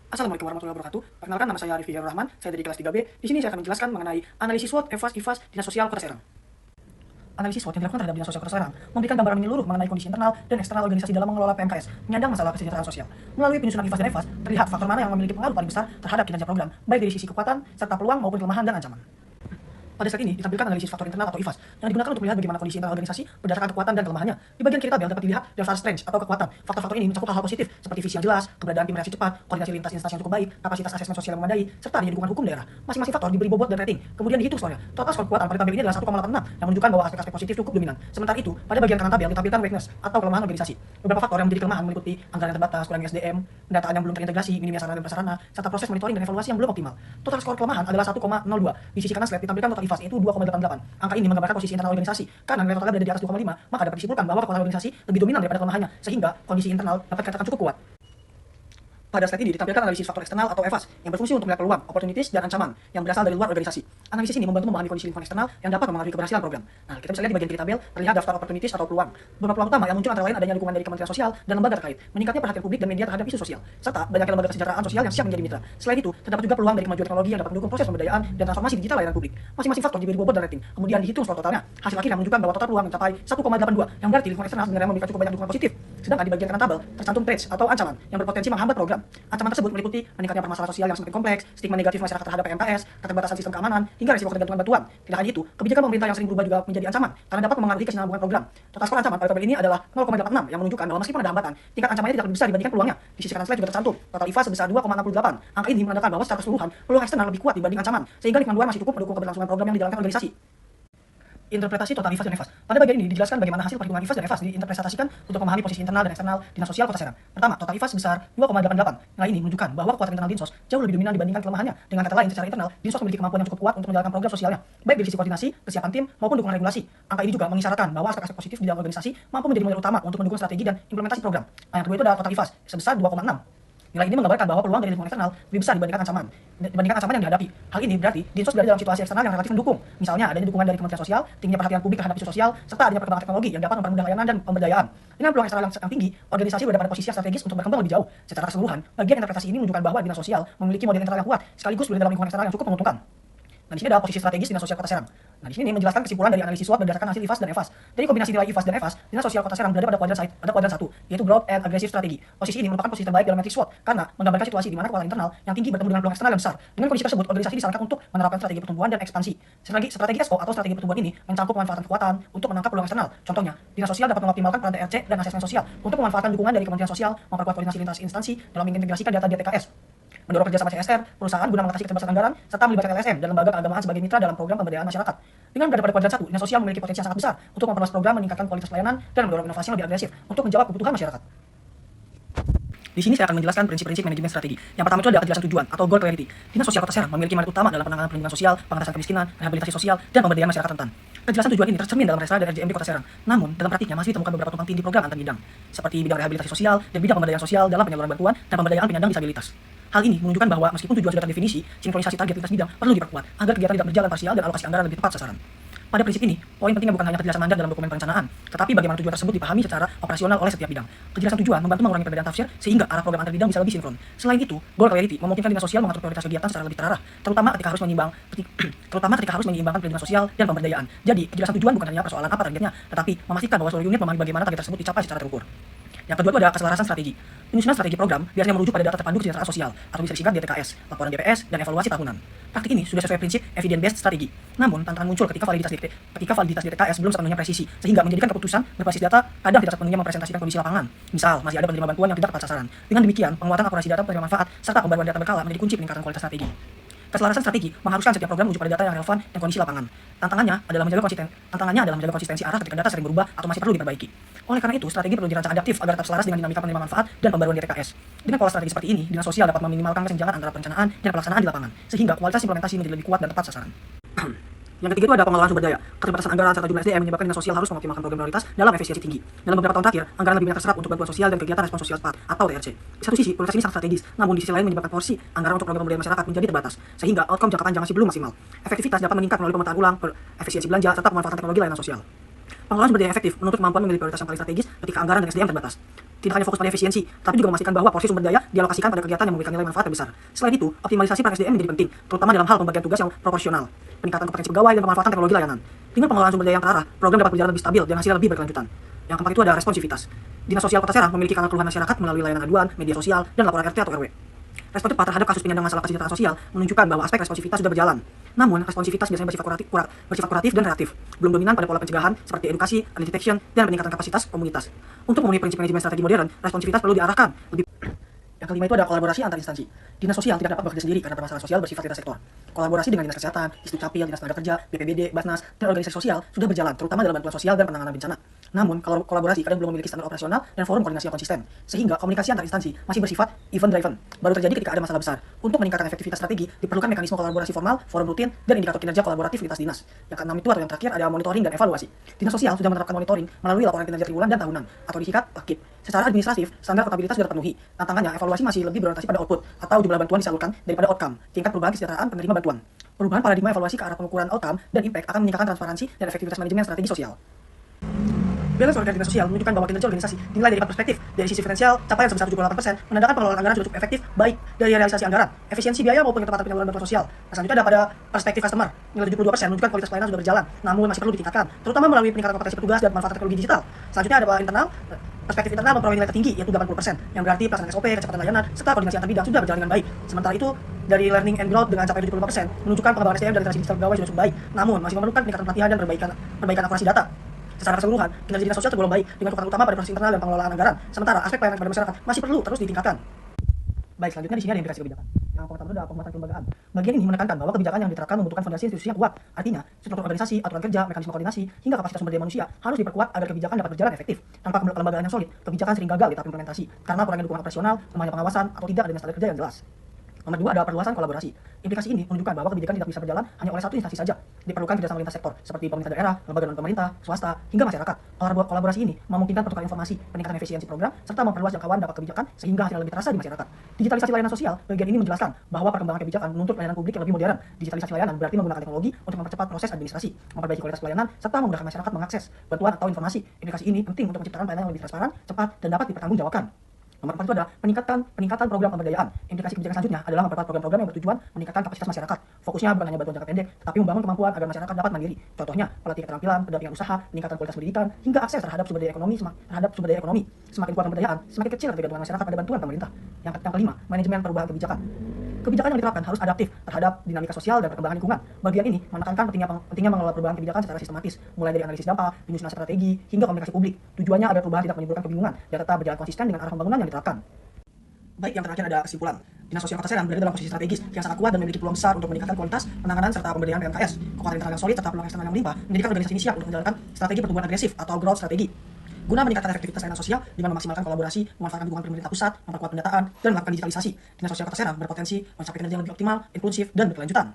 Assalamualaikum warahmatullahi wabarakatuh. Perkenalkan, nama saya Arify Rahman. Saya dari kelas 3B. Di sini saya akan menjelaskan mengenai analisis SWOT, EVAS, IVAS, Dinas Sosial Kota Serang. Analisis SWOT yang dilakukan terhadap Dinas Sosial Kota Serang memberikan gambaran menyeluruh mengenai kondisi internal dan eksternal organisasi dalam mengelola PMKS, menyandang masalah kesejahteraan sosial. Melalui penyusunan IVAS dan EVAS, terlihat faktor mana yang memiliki pengaruh paling besar terhadap kinerja program, baik dari sisi kekuatan, serta peluang maupun kelemahan dan ancaman. Pada slide ini ditampilkan analisis faktor internal atau IVAS yang digunakan untuk melihat bagaimana kondisi internal organisasi berdasarkan kekuatan dan kelemahannya. Di bagian kiri tabel dapat dilihat dasar strength atau kekuatan. Faktor-faktor ini mencakup hal-hal positif seperti visi yang jelas, keberadaan tim reaksi cepat, koordinasi lintas instansi yang cukup baik, kapasitas asesmen sosial yang memadai, serta adanya dukungan hukum daerah. Masing-masing faktor diberi bobot dan rating, kemudian dihitung skornya. Total skor kekuatan pada tabel ini adalah 1,86 yang menunjukkan bahwa aspek-aspek positif cukup dominan. Sementara itu, pada bagian kanan tabel ditampilkan weakness atau kelemahan organisasi. Beberapa faktor yang menjadi kelemahan meliputi anggaran yang terbatas, kurangnya SDM, pendataan yang belum terintegrasi, minimnya sarana dan prasarana, serta proses monitoring dan evaluasi yang belum optimal. Total skor kelemahan adalah 1,02. Di sisi kanan slide ditampilkan total IVAS yaitu 2,88. Angka ini menggambarkan posisi internal organisasi. Karena nilai totalnya berada di atas 2,5, maka dapat disimpulkan bahwa kekuatan organisasi lebih dominan daripada kelemahannya, sehingga kondisi internal dapat dikatakan cukup kuat. Pada slide ini ditampilkan analisis faktor eksternal atau EVAS yang berfungsi untuk melihat peluang, opportunities, dan ancaman yang berasal dari luar organisasi. Analisis ini membantu memahami kondisi lingkungan eksternal yang dapat mempengaruhi keberhasilan program. Nah, kita bisa lihat di bagian kiri tabel terlihat daftar opportunities atau peluang. Beberapa peluang utama yang muncul antara lain adanya dukungan dari Kementerian Sosial dan lembaga terkait, meningkatnya perhatian publik dan media terhadap isu sosial, serta banyaknya lembaga kesejahteraan sosial yang siap menjadi mitra. Selain itu, terdapat juga peluang dari kemajuan teknologi yang dapat mendukung proses pemberdayaan dan transformasi digital layanan publik. Masing-masing faktor diberi bobot dan rating, kemudian dihitung skor totalnya. Hasil akhirnya menunjukkan bahwa total peluang mencapai 1,82, yang berarti lingkungan eksternal sebenarnya memberikan cukup banyak dukungan positif. Sedangkan di bagian kanan tabel tercantum threats atau ancaman yang berpotensi menghambat program. Ancaman tersebut meliputi meningkatnya permasalahan sosial yang semakin kompleks, stigma negatif masyarakat terhadap PMKS, keterbatasan sistem keamanan, hingga risiko ketergantungan bantuan. Tidak hanya itu, kebijakan pemerintah yang sering berubah juga menjadi ancaman karena dapat memengaruhi kesinambungan program. Total skor ancaman pada tabel ini adalah 0,86 yang menunjukkan bahwa meskipun ada hambatan, tingkat ancamannya tidak lebih besar dibandingkan peluangnya. Di sisi kanan slide juga tercantum total IVA sebesar 2,68. Angka ini menandakan bahwa secara keseluruhan peluang eksternal lebih kuat dibanding ancaman, sehingga lingkungan luar masih cukup mendukung keberlangsungan program yang dijalankan organisasi. Interpretasi total IVAS dan EVAS. Pada bagian ini dijelaskan bagaimana hasil perhitungan IVAS dan EVAS diinterpretasikan untuk memahami posisi internal dan eksternal Dinas Sosial Kota Serang. Pertama, total IVAS sebesar 2,88. Nilai ini menunjukkan bahwa kekuatan internal Dinsos jauh lebih dominan dibandingkan kelemahannya. Dengan kata lain, secara internal, Dinsos memiliki kemampuan yang cukup kuat untuk menjalankan program sosialnya, baik dari sisi koordinasi, kesiapan tim, maupun dukungan regulasi. Angka ini juga mengisyaratkan bahwa aspek-aspek positif di dalam organisasi mampu menjadi modal utama untuk mendukung strategi dan implementasi program. Yang kedua itu adalah total IVAS sebesar 2,6. Nilai ini menggambarkan bahwa peluang dari lingkungan eksternal lebih besar dibandingkan ancaman yang dihadapi. Hal ini berarti Dinsos berada dalam situasi eksternal yang relatif mendukung. Misalnya adanya dukungan dari Kementerian Sosial, tingginya perhatian publik terhadap isu sosial, serta adanya perkembangan teknologi yang dapat mempermudah layanan dan pemberdayaan. Dengan peluang eksternal yang tinggi, organisasi berada pada posisi yang strategis untuk berkembang lebih jauh. Secara keseluruhan, bagian interpretasi ini menunjukkan bahwa Dinas Sosial memiliki model internal yang kuat, sekaligus berada dalam lingkungan eksternal yang cukup menguntungkan. Nah, di sini adalah posisi strategis Dinas Sosial Kota Serang. Nah, di sini menjelaskan kesimpulan dari analisis SWOT berdasarkan hasil IVAS dan EVAS. Dari kombinasi nilai IVAS dan EVAS, Dinas Sosial Kota Serang berada pada kuadran 1, yaitu Growth and Aggressive Strategy. Posisi ini merupakan posisi terbaik dalam metrik SWOT karena menggambarkan situasi di mana kekuatan internal yang tinggi bertemu dengan peluang eksternal yang besar. Dengan kondisi tersebut, organisasi disarankan untuk menerapkan strategi pertumbuhan dan ekspansi. Strategi SO atau strategi pertumbuhan ini mencangkup pemanfaatan kekuatan untuk menangkap peluang eksternal. Contohnya, Dinas Sosial dapat mengoptimalkan peran TRC dan asesmen sosial untuk memanfaatkan dukungan dari Kementerian Sosial, memperkuat koordinasi lintas instansi dalam mengintegrasikan data DTKS, mendorong kerjasama CSR, perusahaan guna mengatasi keterbatasan anggaran, serta melibatkan LSM dan lembaga keagamaan sebagai mitra dalam program pemberdayaan masyarakat. Dengan berada pada kuadran 1, Dinas Sosial memiliki potensi yang sangat besar untuk memperluas program, meningkatkan kualitas pelayanan, dan mendorong inovasi yang lebih agresif untuk menjawab kebutuhan masyarakat. Di sini saya akan menjelaskan prinsip-prinsip manajemen strategi. Yang pertama itu adalah kejelasan tujuan atau goal clarity. Dinas Sosial Kota Serang memiliki mandat utama dalam penanganan perlindungan sosial, pengentasan kemiskinan, rehabilitasi sosial, dan pemberdayaan masyarakat rentan. Kejelasan tujuan ini tercermin dalam Resra dan RJMD Kota Serang. Namun, dalam praktiknya masih ditemukan beberapa tumpang tindih program antar bidang, seperti bidang rehabilitasi sosial dan bidang pemberdayaan sosial dalam penyaluran bantuan dan pemberdayaan penyandang disabilitas. Hal ini menunjukkan bahwa meskipun tujuan sudah terdefinisi, sinkronisasi target lintas bidang perlu diperkuat agar kegiatan tidak berjalan parsial dan alokasi anggaran lebih tepat sasaran. Pada prinsip ini, poin pentingnya bukan hanya kejelasan mandat dalam dokumen perencanaan, tetapi bagaimana tujuan tersebut dipahami secara operasional oleh setiap bidang. Kejelasan tujuan membantu mengurangi perbedaan tafsir sehingga arah program antar bidang bisa lebih sinkron. Selain itu, goal clarity memungkinkan Dinas Sosial mengatur prioritas kegiatan secara lebih terarah, terutama ketika harus menyeimbangkan perlindungan sosial dan pemberdayaan. Jadi, kejelasan tujuan bukan hanya persoalan apa targetnya, tetapi memastikan bahwa seluruh unit memahami bagaimana target tersebut dicapai secara terukur. Yang kedua itu ada keselarasan strategi. Penyusunan strategi program biasanya merujuk pada data terpadu kesejahteraan sosial atau bisa disingkat DTKS, laporan DPS, dan evaluasi tahunan. Praktik ini sudah sesuai prinsip evidence based strategi. Namun, tantangan muncul ketika validitas DTKS belum sepenuhnya presisi, sehingga menjadikan keputusan berbasis data kadang tidak sepenuhnya mempresentasikan kondisi lapangan. Misal, masih ada penerima bantuan yang tidak tepat sasaran. Dengan demikian, penguatan akurasi data penerima manfaat serta pembaruan data berkala menjadi kunci peningkatan kualitas strategi. Keselarasan strategi mengharuskan setiap program merujuk pada data yang relevan dan kondisi lapangan. Tantangannya adalah menjaga konsistensi arah ketika data sering berubah atau masih perlu diperbaiki. Oleh karena itu, strategi perlu dirancang adaptif agar tetap selaras dengan dinamika penerima manfaat dan pembaruan DTKS. Dengan pola strategi seperti ini, Dinas Sosial dapat meminimalkan kesenjangan antara perencanaan dan pelaksanaan di lapangan, sehingga kualitas implementasi menjadi lebih kuat dan tepat sasaran. Yang ketiga itu ada pengelolaan sumber daya. Keterbatasan anggaran serta jumlah SDM menyebabkan Dinas Sosial harus mengoptimalkan program prioritas dalam efisiensi tinggi. Dalam beberapa tahun terakhir, anggaran lebih banyak terserap untuk bantuan sosial dan kegiatan respons sosial cepat atau TRC. Di satu sisi, prioritas ini sangat strategis, namun di sisi lain menyebabkan porsi anggaran untuk program pemberdayaan masyarakat menjadi terbatas, sehingga outcome jangka panjang masih belum maksimal. Efektivitas dapat meningkat melalui pemetaan ulang, efisiensi belanja, serta pemanfaatan teknologi layanan sosial. Pengelolaan sumber daya yang efektif menuntut kemampuan memilih prioritas yang paling strategis ketika anggaran dan SDM terbatas. Tidak hanya fokus pada efisiensi, tapi juga memastikan bahwa porsi sumber daya dialokasikan pada kegiatan yang memberikan nilai manfaat terbesar. Selain itu, optimalisasi peran SDM menjadi penting, terutama dalam hal pembagian tugas yang proporsional, peningkatan kompetensi pegawai, dan pemanfaatan teknologi layanan. Dengan pengelolaan sumber daya yang terarah, program dapat berjalan lebih stabil dan hasilnya lebih berkelanjutan. Yang keempat itu ada responsivitas. Dinas Sosial Kota Serang memiliki kanal keluhan masyarakat melalui layanan aduan, media sosial, dan laporan RT atau RW. Respon cepat terhadap kasus penyandang masalah kesejahteraan sosial menunjukkan bahwa aspek responsivitas sudah berjalan. Namun, responsivitas biasanya bersifat kuratif dan reaktif, belum dominan pada pola pencegahan seperti edukasi, early detection, dan peningkatan kapasitas komunitas. Untuk memenuhi prinsip manajemen strategi modern, responsivitas perlu diarahkan lebih. Yang kelima itu ada kolaborasi antar instansi. Dinas sosial tidak dapat bekerja sendiri karena permasalahan sosial bersifat lintas sektor. Kolaborasi dengan Dinas Kesehatan, Institut Capil, Dinas Tenaga Kerja, BPBD, Basnas, dan organisasi sosial sudah berjalan, terutama dalam bantuan sosial dan penanganan bencana. Namun, kalau kolaborasi kadang belum memiliki standar operasional dan forum koordinasi yang konsisten, sehingga komunikasi antar instansi masih bersifat event-driven. Baru terjadi ketika ada masalah besar. Untuk meningkatkan efektivitas strategi, diperlukan mekanisme kolaborasi formal, forum rutin, dan indikator kinerja kolaboratif lintas dinas. Yang keenam itu atau yang terakhir ada monitoring dan evaluasi. Dinas sosial sudah menerapkan monitoring melalui laporan kinerja triwulan dan tahunan, atau disingkat LAKIP. Secara administratif, standar akuntabilitas sudah terpenuhi. Tantangannya, evaluasi masih lebih berorientasi pada output atau jumlah bantuan disalurkan daripada outcome, tingkat perubahan kesejahteraan penerima bantuan. Perubahan paradigma evaluasi ke arah pengukuran outcome dan impact akan meningkatkan transparansi dan efektivitas manajemen strategi sosial. Balance Organik Dinas Sosial menunjukkan bahwa kinerja organisasi dinilai dari 4 perspektif. Dari sisi finansial, capaian sebesar 78% menandakan pengelolaan anggaran sudah cukup efektif, baik dari realisasi anggaran, efisiensi biaya maupun ketepatan penyaluran bantuan sosial. Selanjutnya ada pada perspektif customer, nilai 72% menunjukkan kualitas pelayanan sudah berjalan, namun masih perlu ditingkatkan, terutama melalui peningkatan kompetensi petugas dan manfaat teknologi digital. Selanjutnya ada pada internal, perspektif internal memperoleh nilai tertinggi, yaitu 80%, yang berarti pelaksanaan SOP, kecepatan layanan, serta koordinasi antar bidang sudah berjalan dengan baik. Sementara itu, dari learning and growth dengan capaian 75% menunjukkan pengembangan SDM dan literasi digital pegawai sudah cukup baik, namun masih memerlukan peningkatan pelatihan dan perbaikan akurasi data. Secara keseluruhan, kinerja dinas sosial tergolong baik dengan kekuatan utama pada proses internal dan pengelolaan anggaran. Sementara aspek pelayanan kepada masyarakat masih perlu terus ditingkatkan. Baik, selanjutnya di sini ada implikasi kebijakan. Yang pertama adalah penguatan kelembagaan. Bagian ini menekankan bahwa kebijakan yang diterapkan membutuhkan fondasi institusi yang kuat. Artinya, struktur organisasi, aturan kerja, mekanisme koordinasi, hingga kapasitas sumber daya manusia harus diperkuat agar kebijakan dapat berjalan efektif. Tanpa kelembagaan yang solid, kebijakan sering gagal di tahap implementasi karena kurangnya dukungan operasional, lemahnya pengawasan, atau tidak adanya standar kerja yang jelas. Nomor 2 ada perluasan kolaborasi. Implikasi ini menunjukkan bahwa kebijakan tidak bisa berjalan hanya oleh satu instansi saja. Diperlukan kerjasama lintas sektor seperti pemerintah daerah, lembaga non-pemerintah, swasta, hingga masyarakat. Kolaborasi ini memungkinkan pertukaran informasi, peningkatan efisiensi program, serta memperluas jangkauan dampak kebijakan sehingga hasilnya lebih terasa di masyarakat. Digitalisasi layanan sosial, bagian ini menjelaskan bahwa perkembangan kebijakan menuntut layanan publik yang lebih modern. Digitalisasi layanan berarti menggunakan teknologi untuk mempercepat proses administrasi, memperbaiki kualitas pelayanan, serta memudahkan masyarakat mengakses bantuan atau informasi. Implikasi ini penting untuk menciptakan pelayanan yang lebih transparan, cepat, dan dapat dipertanggungjawabkan. Nomor 4 itu ada peningkatan program pemberdayaan. Implikasi kebijakan selanjutnya adalah memperkuat program-program yang bertujuan meningkatkan kapasitas masyarakat. Fokusnya bukan hanya bantuan jangka pendek, tetapi membangun kemampuan agar masyarakat dapat mandiri. Contohnya, pelatihan keterampilan, pendampingan usaha, peningkatan kualitas pendidikan, hingga akses terhadap sumber daya ekonomi. Semakin kuat pemberdayaan, semakin kecil ketergantungan masyarakat pada bantuan pemerintah. Yang kelima, manajemen perubahan kebijakan. Kebijakan yang diterapkan harus adaptif terhadap dinamika sosial dan perkembangan lingkungan. Bagian ini menekankan pentingnya mengelola perubahan kebijakan secara sistematis, mulai dari analisis dampak, penyusunan strategi, hingga komunikasi publik. Tujuannya agar perubahan tidak menimbulkan kebingungan dan tetap berjalan konsisten dengan arah pembangunan yang diterapkan. Baik, yang terakhir ada kesimpulan. Dinas Sosial Kota Serang berada dalam posisi strategis yang sangat kuat dan memiliki peluang besar untuk meningkatkan kualitas penanganan serta pemberdayaan PMKS. Kekuatan internal yang solid serta peluang eksternal yang melimpah menjadikan organisasi ini siap untuk menjalankan strategi pertumbuhan agresif atau growth strategi. Guna meningkatkan efektivitas layanan sosial dengan memaksimalkan kolaborasi, memanfaatkan dukungan pemerintah pusat, memperkuat pendataan, dan melakukan digitalisasi, Dinas Sosial Kota Serang berpotensi mencapai kinerja yang lebih optimal, inklusif, dan berkelanjutan.